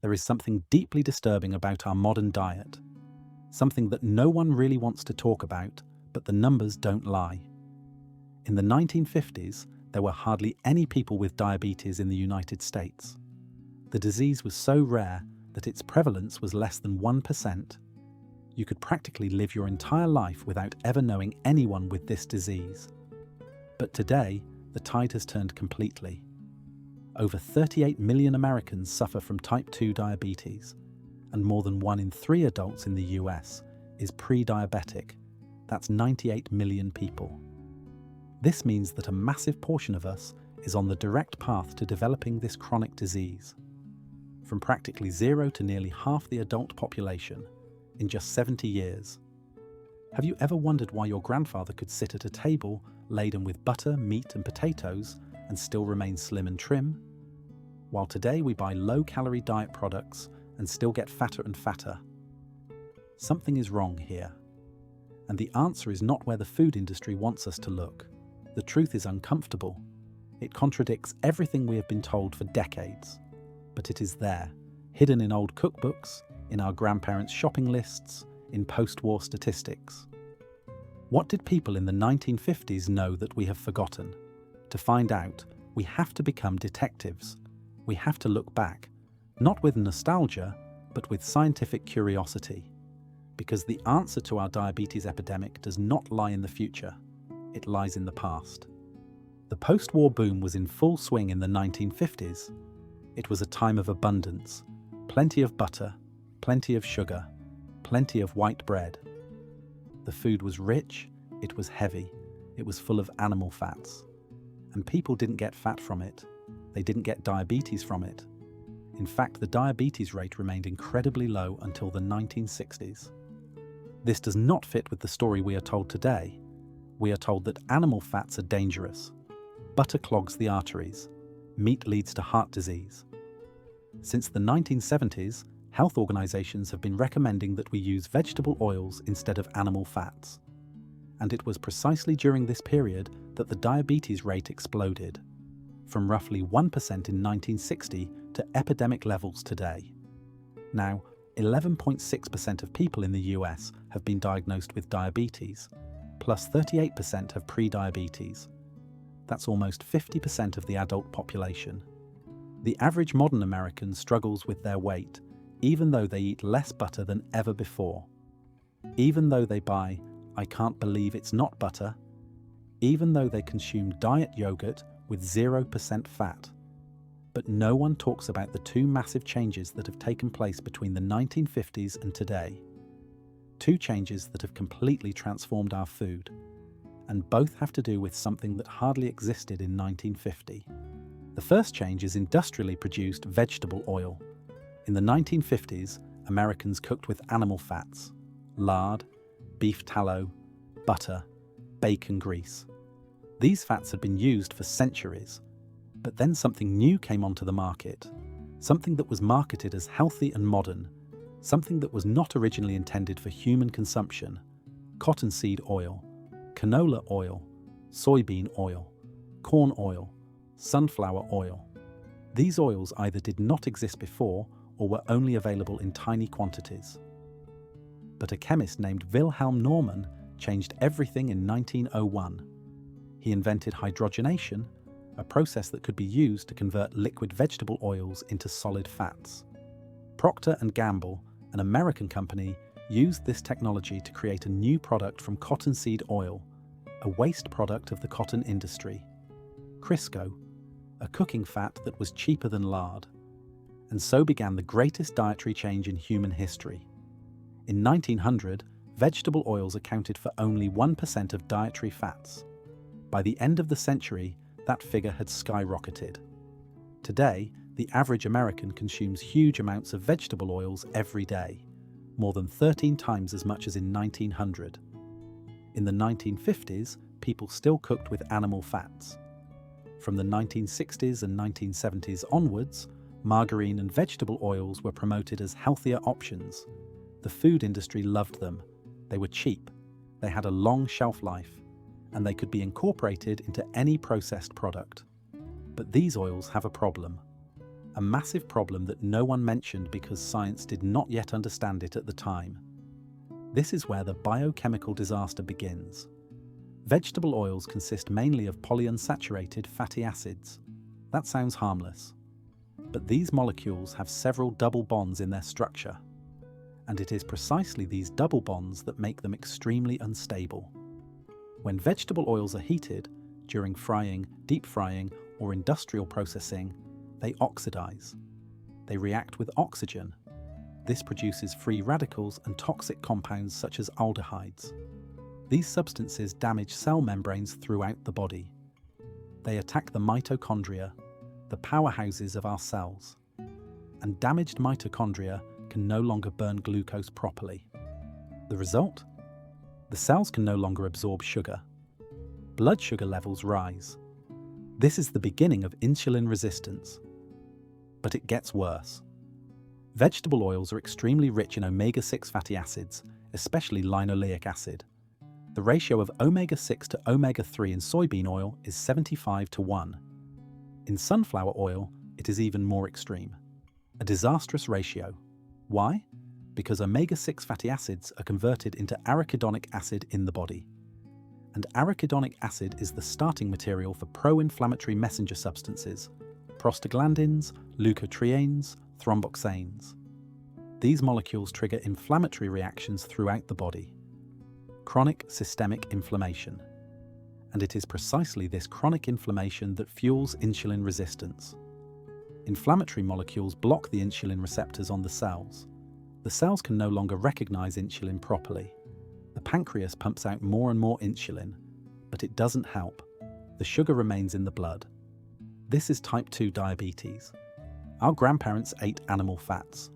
There is something deeply disturbing about our modern diet, something that no one really wants to talk about, but the numbers don't lie. In the 1950s, there were hardly any people with diabetes in the United States. The disease was so rare that its prevalence was less than 1%. You could practically live your entire life without ever knowing anyone with this disease. But today, the tide has turned completely. Over 38 million Americans suffer from type 2 diabetes, and more than 1 in 3 adults in the US is pre-diabetic. That's 98 million people. This means that a massive portion of us is on the direct path to developing this chronic disease. From practically zero to nearly half the adult population in just 70 years. Have you ever wondered why your grandfather could sit at a table laden with butter, meat and potatoes and still remain slim and trim? While today we buy low-calorie diet products and still get fatter and fatter. Something is wrong here. And the answer is not where the food industry wants us to look. The truth is uncomfortable. It contradicts everything we have been told for decades. But it is there, hidden in old cookbooks, in our grandparents' shopping lists, in post-war statistics. What did people in the 1950s know that we have forgotten? To find out, we have to become detectives. We have to look back, not with nostalgia, but with scientific curiosity. Because the answer to our diabetes epidemic does not lie in the future, it lies in the past. The post-war boom was in full swing in the 1950s. It was a time of abundance, plenty of butter, plenty of sugar, plenty of white bread. The food was rich, it was heavy, it was full of animal fats. And people didn't get fat from it. They didn't get diabetes from it. In fact, the diabetes rate remained incredibly low until the 1960s. This does not fit with the story we are told today. We are told that animal fats are dangerous. Butter clogs the arteries. Meat leads to heart disease. Since the 1970s, health organizations have been recommending that we use vegetable oils instead of animal fats. And it was precisely during this period that the diabetes rate exploded, from roughly 1% in 1960 to epidemic levels today. Now, 11.6% of people in the US have been diagnosed with diabetes, plus 38% have pre-diabetes. That's almost 50% of the adult population. The average modern American struggles with their weight, even though they eat less butter than ever before. Even though they buy, "I can't believe it's not butter," even though they consume diet yogurt with 0% fat. But no one talks about the two massive changes that have taken place between the 1950s and today. Two changes that have completely transformed our food, and both have to do with something that hardly existed in 1950. The first change is industrially produced vegetable oil. In the 1950s, Americans cooked with animal fats, lard, beef tallow, butter, bacon grease. These fats had been used for centuries, but then something new came onto the market, something that was marketed as healthy and modern, something that was not originally intended for human consumption: cottonseed oil, canola oil, soybean oil, corn oil, sunflower oil. These oils either did not exist before or were only available in tiny quantities. But a chemist named Wilhelm Norman changed everything in 1901. He invented hydrogenation, a process that could be used to convert liquid vegetable oils into solid fats. Procter & Gamble, an American company, used this technology to create a new product from cottonseed oil, a waste product of the cotton industry: Crisco, a cooking fat that was cheaper than lard. And so began the greatest dietary change in human history. In 1900, vegetable oils accounted for only 1% of dietary fats. By the end of the century, that figure had skyrocketed. Today, the average American consumes huge amounts of vegetable oils every day, more than 13 times as much as in 1900. In the 1950s, people still cooked with animal fats. From the 1960s and 1970s onwards, margarine and vegetable oils were promoted as healthier options. The food industry loved them. They were cheap, they had a long shelf life, and they could be incorporated into any processed product. But these oils have a problem. a massive problem that no one mentioned because science did not yet understand it at the time. This is where the biochemical disaster begins. Vegetable oils consist mainly of polyunsaturated fatty acids. That sounds harmless. But these molecules have several double bonds in their structure. And it is precisely these double bonds that make them extremely unstable. When vegetable oils are heated, during frying, deep frying, or industrial processing, they oxidize. They react with oxygen. This produces free radicals and toxic compounds such as aldehydes. These substances damage cell membranes throughout the body. They attack the mitochondria, the powerhouses of our cells. And damaged mitochondria can no longer burn glucose properly. The result? The cells can no longer absorb sugar. Blood sugar levels rise. This is the beginning of insulin resistance. But it gets worse. Vegetable oils are extremely rich in omega-6 fatty acids, especially linoleic acid. The ratio of omega-6 to omega-3 in soybean oil is 75:1. In sunflower oil, it is even more extreme. A disastrous ratio. Why? Because omega-6 fatty acids are converted into arachidonic acid in the body. And arachidonic acid is the starting material for pro-inflammatory messenger substances, prostaglandins, leukotrienes, thromboxanes. These molecules trigger inflammatory reactions throughout the body. Chronic systemic inflammation. And it is precisely this chronic inflammation that fuels insulin resistance. Inflammatory molecules block the insulin receptors on the cells. The cells can no longer recognize insulin properly. The pancreas pumps out more and more insulin, but it doesn't help. The sugar remains in the blood. This is type 2 diabetes. Our grandparents ate animal fats.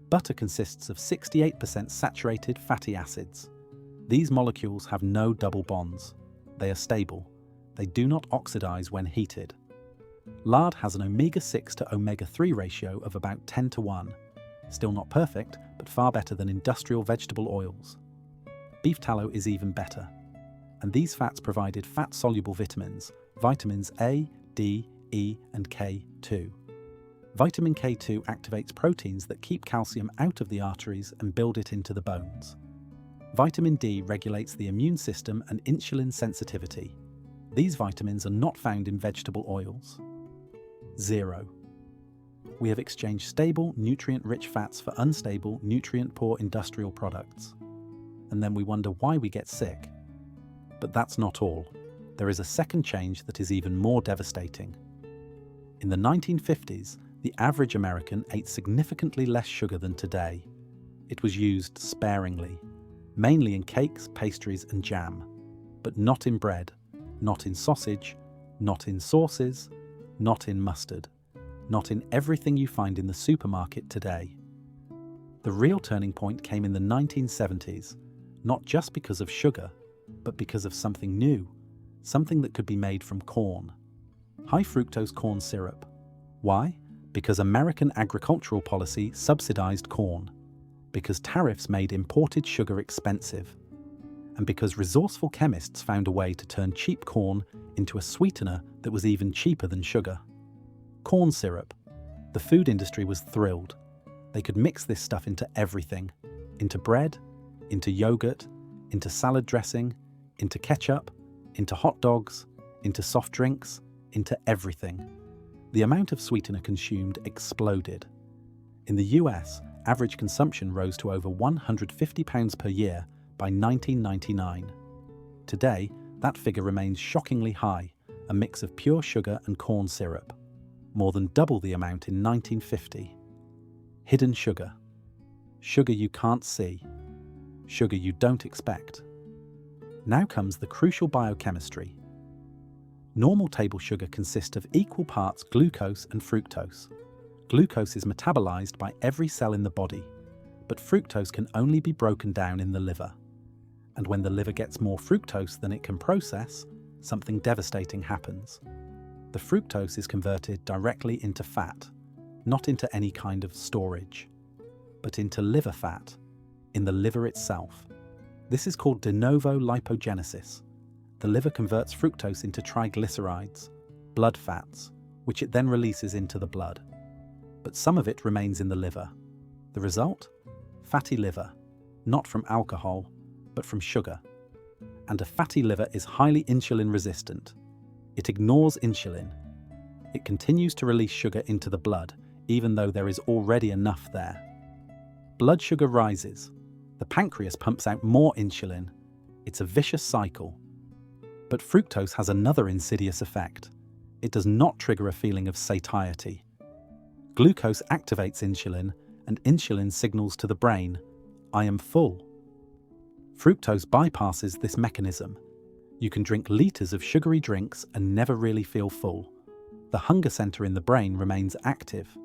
Butter consists of 68% saturated fatty acids. These molecules have no double bonds. They are stable. They do not oxidize when heated. Lard has an omega-6 to omega-3 ratio of about 10:1. Still not perfect, but far better than industrial vegetable oils. Beef tallow is even better. And these fats provided fat-soluble vitamins, vitamins A, D, E, and K2. Vitamin K2 activates proteins that keep calcium out of the arteries and build it into the bones. Vitamin D regulates the immune system and insulin sensitivity. These vitamins are not found in vegetable oils. 0. We have exchanged stable, nutrient-rich fats for unstable, nutrient-poor industrial products. And then we wonder why we get sick. But that's not all. There is a second change that is even more devastating. In the 1950s, the average American ate significantly less sugar than today. It was used sparingly, mainly in cakes, pastries, and jam, but not in bread, not in sausage, not in sauces, not in mustard, not in everything you find in the supermarket today. The real turning point came in the 1970s, not just because of sugar, but because of something new, something that could be made from corn. High fructose corn syrup. Why? Because American agricultural policy subsidized corn, because tariffs made imported sugar expensive, and because resourceful chemists found a way to turn cheap corn into a sweetener that was even cheaper than sugar. Corn syrup. The food industry was thrilled. They could mix this stuff into everything, into bread, into yogurt, into salad dressing, into ketchup, into hot dogs, into soft drinks, into everything. The amount of sweetener consumed exploded. In the US, average consumption rose to over £150 per year by 1999. Today, that figure remains shockingly high, a mix of pure sugar and corn syrup, more than double the amount in 1950. Hidden sugar. Sugar you can't see. Sugar you don't expect. Now comes the crucial biochemistry. Normal table sugar consists of equal parts glucose and fructose. Glucose is metabolized by every cell in the body, but fructose can only be broken down in the liver. And when the liver gets more fructose than it can process, something devastating happens. The fructose is converted directly into fat, not into any kind of storage, but into liver fat, in the liver itself. This is called de novo lipogenesis. The liver converts fructose into triglycerides, blood fats, which it then releases into the blood. but some of it remains in the liver. The result? Fatty liver, not from alcohol, but from sugar. And a fatty liver is highly insulin resistant. It ignores insulin. It continues to release sugar into the blood, even though there is already enough there. Blood sugar rises. The pancreas pumps out more insulin. It's a vicious cycle. But fructose has another insidious effect. It does not trigger a feeling of satiety. Glucose activates insulin, and insulin signals to the brain, "I am full." Fructose bypasses this mechanism. You can drink liters of sugary drinks and never really feel full. The hunger center in the brain remains active.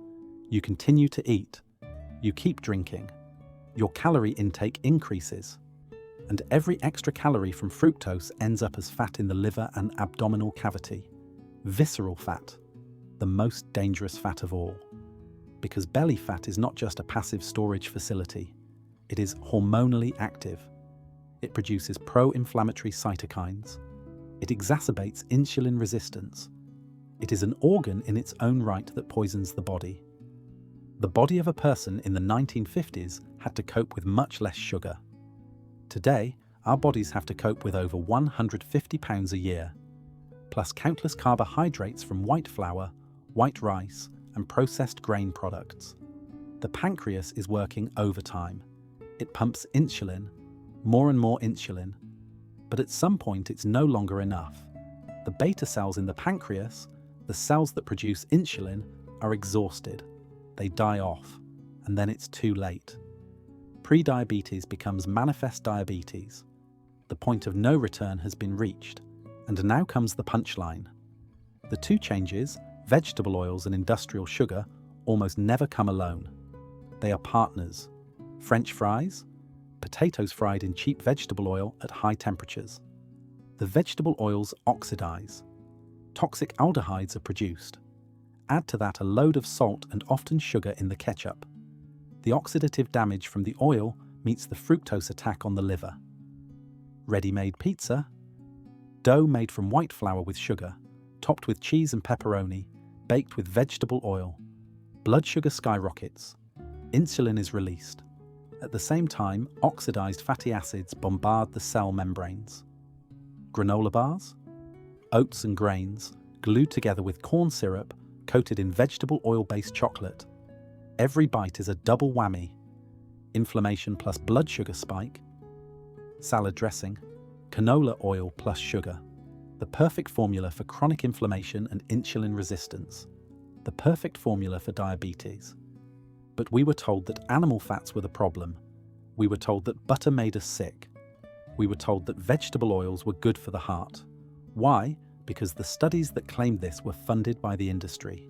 You continue to eat. You keep drinking. Your calorie intake increases. And every extra calorie from fructose ends up as fat in the liver and abdominal cavity. Visceral fat, the most dangerous fat of all. Because belly fat is not just a passive storage facility. It is hormonally active. It produces pro-inflammatory cytokines. It exacerbates insulin resistance. It is an organ in its own right that poisons the body. The body of a person in the 1950s had to cope with much less sugar. Today, our bodies have to cope with over 150 pounds a year, plus countless carbohydrates from white flour, white rice, and processed grain products. The pancreas is working overtime. It pumps insulin, more and more insulin. But at some point it's no longer enough. The beta cells in the pancreas, the cells that produce insulin, are exhausted. They die off, and then it's too late. Prediabetes becomes manifest diabetes. The point of no return has been reached, and now comes the punchline. The two changes, vegetable oils and industrial sugar, almost never come alone. They are partners. French fries, potatoes fried in cheap vegetable oil at high temperatures. The vegetable oils oxidize. Toxic aldehydes are produced. Add to that a load of salt and often sugar in the ketchup. The oxidative damage from the oil meets the fructose attack on the liver. Ready-made pizza? Dough made from white flour with sugar, topped with cheese and pepperoni, baked with vegetable oil. Blood sugar skyrockets. Insulin is released. At the same time, oxidized fatty acids bombard the cell membranes. Granola bars? Oats and grains, glued together with corn syrup, coated in vegetable oil-based chocolate. Every bite is a double whammy. Inflammation plus blood sugar spike. Salad dressing, canola oil plus sugar. The perfect formula for chronic inflammation and insulin resistance. The perfect formula for diabetes. But we were told that animal fats were the problem. We were told that butter made us sick. We were told that vegetable oils were good for the heart. Why? Because the studies that claimed this were funded by the industry.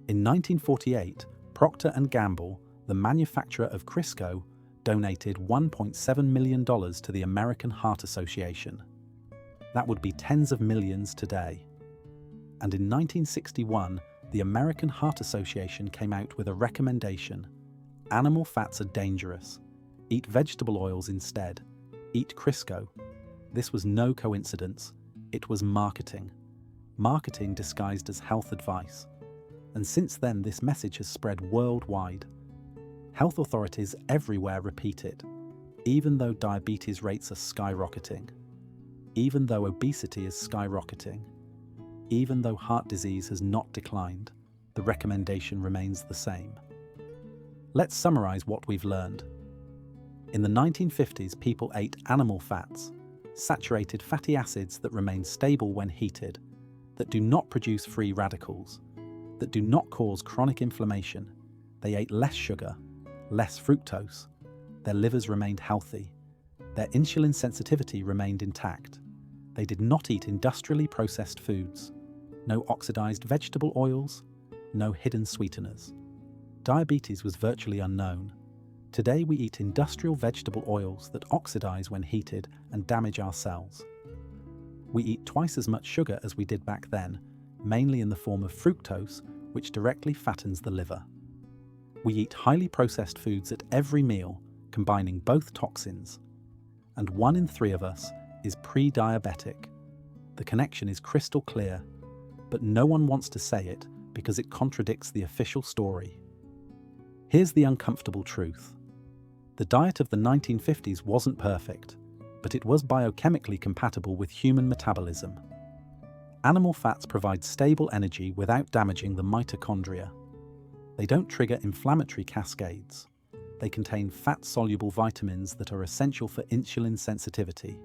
In 1948, Procter & Gamble, the manufacturer of Crisco, donated $1.7 million to the American Heart Association. That would be tens of millions today. And in 1961, the American Heart Association came out with a recommendation. Animal fats are dangerous. Eat vegetable oils instead. Eat Crisco. This was no coincidence. It was marketing. Marketing disguised as health advice. And since then, this message has spread worldwide. Health authorities everywhere repeat it, even though diabetes rates are skyrocketing, even though obesity is skyrocketing, even though heart disease has not declined, the recommendation remains the same. Let's summarize what we've learned. In the 1950s, people ate animal fats, saturated fatty acids that remain stable when heated, that do not produce free radicals, that do not cause chronic inflammation. They ate less sugar, less fructose. Their livers remained healthy. Their insulin sensitivity remained intact. They did not eat industrially processed foods. No oxidized vegetable oils, no hidden sweeteners. Diabetes was virtually unknown. Today we eat industrial vegetable oils that oxidize when heated and damage our cells. We eat twice as much sugar as we did back then, mainly in the form of fructose, which directly fattens the liver. We eat highly processed foods at every meal, combining both toxins. And 1 in 3 of us is pre-diabetic. The connection is crystal clear, but no one wants to say it because it contradicts the official story. Here's the uncomfortable truth. The diet of the 1950s wasn't perfect, but it was biochemically compatible with human metabolism. Animal fats provide stable energy without damaging the mitochondria. They don't trigger inflammatory cascades. They contain fat-soluble vitamins that are essential for insulin sensitivity.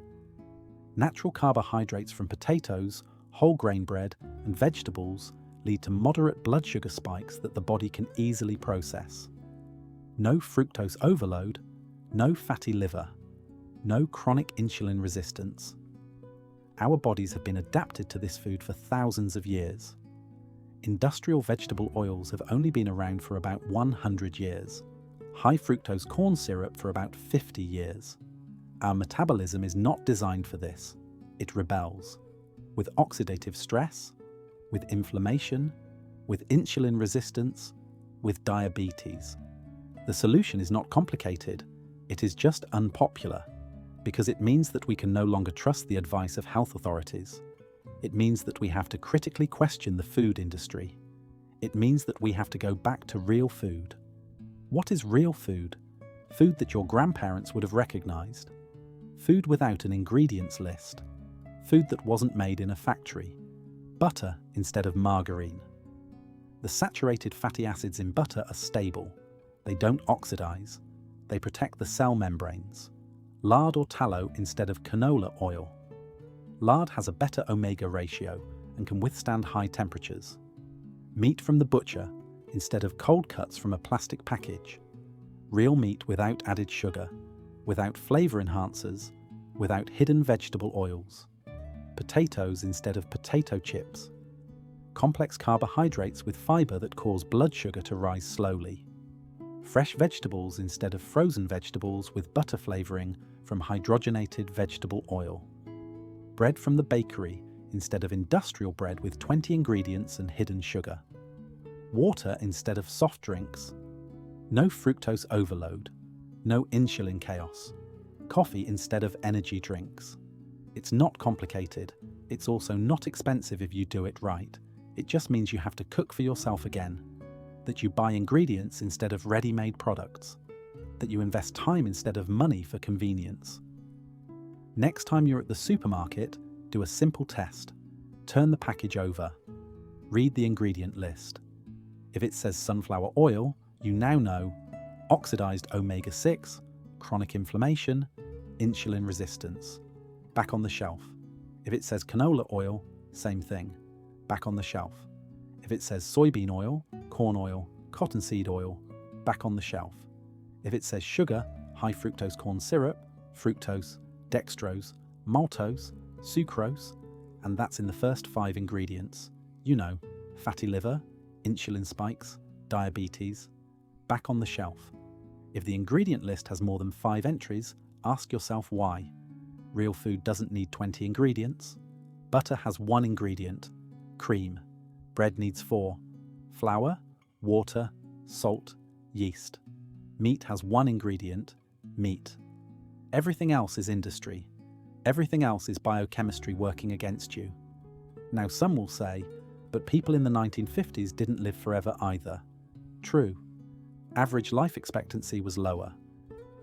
Natural carbohydrates from potatoes, whole grain bread, and vegetables lead to moderate blood sugar spikes that the body can easily process. No fructose overload, no fatty liver, no chronic insulin resistance. Our bodies have been adapted to this food for thousands of years. Industrial vegetable oils have only been around for about 100 years. High fructose corn syrup for about 50 years. Our metabolism is not designed for this. It rebels. With oxidative stress, with inflammation, with insulin resistance, with diabetes. The solution is not complicated. It is just unpopular, because it means that we can no longer trust the advice of health authorities. It means that we have to critically question the food industry. It means that we have to go back to real food. What is real food? Food that your grandparents would have recognized. Food without an ingredients list. Food that wasn't made in a factory. Butter instead of margarine. The saturated fatty acids in butter are stable. They don't oxidize. They protect the cell membranes. Lard or tallow instead of canola oil. Lard has a better omega ratio and can withstand high temperatures. Meat from the butcher instead of cold cuts from a plastic package. Real meat without added sugar, without flavor enhancers, without hidden vegetable oils. Potatoes instead of potato chips. Complex carbohydrates with fiber that cause blood sugar to rise slowly. Fresh vegetables instead of frozen vegetables with butter flavoring from hydrogenated vegetable oil. Bread from the bakery instead of industrial bread with 20 ingredients and hidden sugar. Water instead of soft drinks. No fructose overload. No insulin chaos. Coffee instead of energy drinks. It's not complicated. It's also not expensive if you do it right. It just means you have to cook for yourself again. That you buy ingredients instead of ready-made products. That you invest time instead of money for convenience. Next time you're at the supermarket, do a simple test. Turn the package over. Read the ingredient list. If it says sunflower oil, you now know oxidized omega-6, chronic inflammation, insulin resistance. Back on the shelf. If it says canola oil, same thing. Back on the shelf. If it says soybean oil, corn oil, cottonseed oil, back on the shelf. If it says sugar, high fructose corn syrup, fructose, dextrose, maltose, sucrose, and that's in the first 5 ingredients. You know, fatty liver, insulin spikes, diabetes, back on the shelf. If the ingredient list has more than 5 entries, ask yourself why. Real food doesn't need 20 ingredients. Butter has 1 ingredient, cream. Bread needs 4, flour, water, salt, yeast. Meat has 1 ingredient, meat. Everything else is industry. Everything else is biochemistry working against you. Now some will say, but people in the 1950s didn't live forever either. True. Average life expectancy was lower,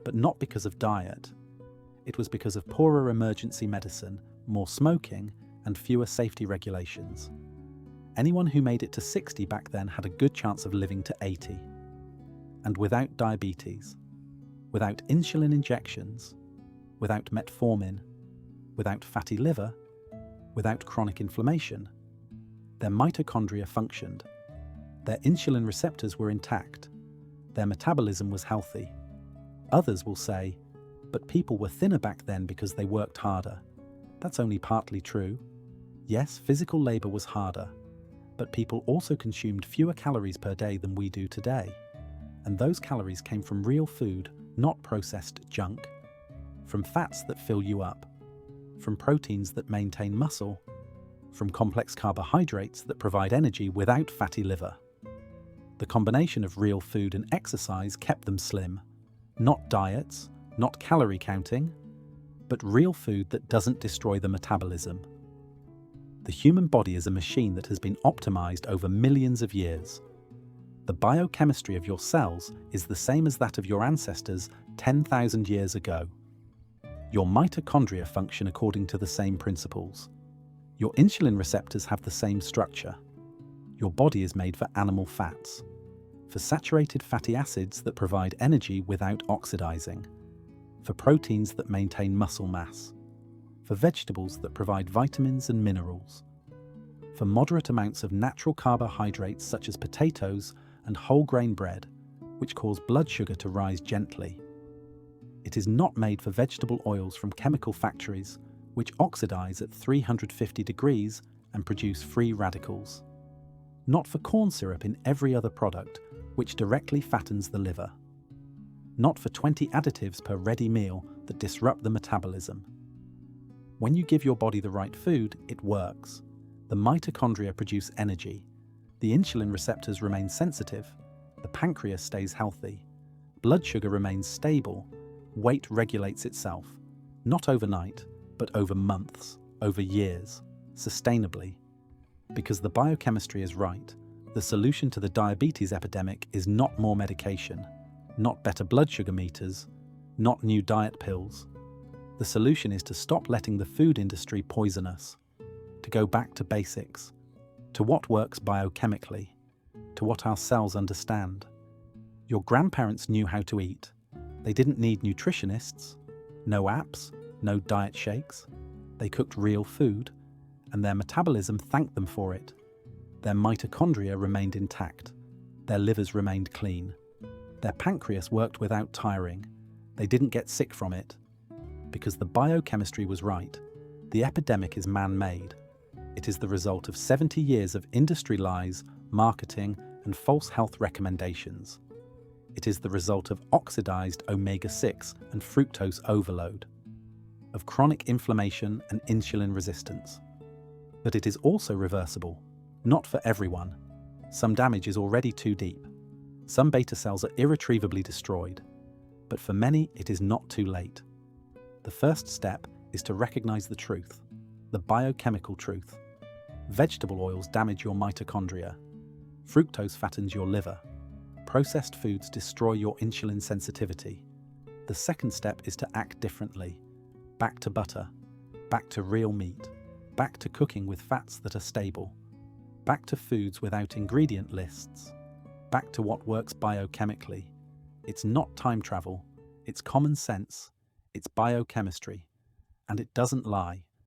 but not because of diet. It was because of poorer emergency medicine, more smoking, and fewer safety regulations. Anyone who made it to 60 back then had a good chance of living to 80. And without diabetes, without insulin injections, without metformin, without fatty liver, without chronic inflammation, their mitochondria functioned. Their insulin receptors were intact. Their metabolism was healthy. Others will say, but people were thinner back then because they worked harder. That's only partly true. Yes, physical labor was harder, but people also consumed fewer calories per day than we do today. And those calories came from real food, not processed junk. From fats that fill you up. From proteins that maintain muscle. From complex carbohydrates that provide energy without fatty liver. The combination of real food and exercise kept them slim. Not diets, not calorie counting, but real food that doesn't destroy the metabolism. The human body is a machine that has been optimized over millions of years. The biochemistry of your cells is the same as that of your ancestors 10,000 years ago. Your mitochondria function according to the same principles. Your insulin receptors have the same structure. Your body is made for animal fats, for saturated fatty acids that provide energy without oxidizing, for proteins that maintain muscle mass, for vegetables that provide vitamins and minerals, for moderate amounts of natural carbohydrates such as potatoes and whole grain bread, which cause blood sugar to rise gently. It is not made for vegetable oils from chemical factories, which oxidize at 350 degrees and produce free radicals. Not for corn syrup in every other product, which directly fattens the liver. Not for 20 additives per ready meal that disrupt the metabolism. When you give your body the right food, it works. The mitochondria produce energy. The insulin receptors remain sensitive. The pancreas stays healthy. Blood sugar remains stable. Weight regulates itself. Not overnight, but over months, over years, sustainably. Because the biochemistry is right, the solution to the diabetes epidemic is not more medication, not better blood sugar meters, not new diet pills. The solution is to stop letting the food industry poison us, to go back to basics, to what works biochemically, to what our cells understand. Your grandparents knew how to eat. They didn't need nutritionists, no apps, no diet shakes. They cooked real food, and their metabolism thanked them for it. Their mitochondria remained intact. Their livers remained clean. Their pancreas worked without tiring. They didn't get sick from it. Because the biochemistry was right. The epidemic is man-made. It is the result of 70 years of industry lies, marketing, and false health recommendations. It is the result of oxidized omega-6 and fructose overload, of chronic inflammation and insulin resistance. But it is also reversible, not for everyone. Some damage is already too deep. Some beta cells are irretrievably destroyed. But for many, it is not too late. The first step is to recognize the truth, the biochemical truth. Vegetable oils damage your mitochondria. Fructose fattens your liver. Processed foods destroy your insulin sensitivity. The second step is to act differently. Back to butter. Back to real meat. Back to cooking with fats that are stable. Back to foods without ingredient lists. Back to what works biochemically. It's not time travel. It's common sense. It's biochemistry. And it doesn't lie.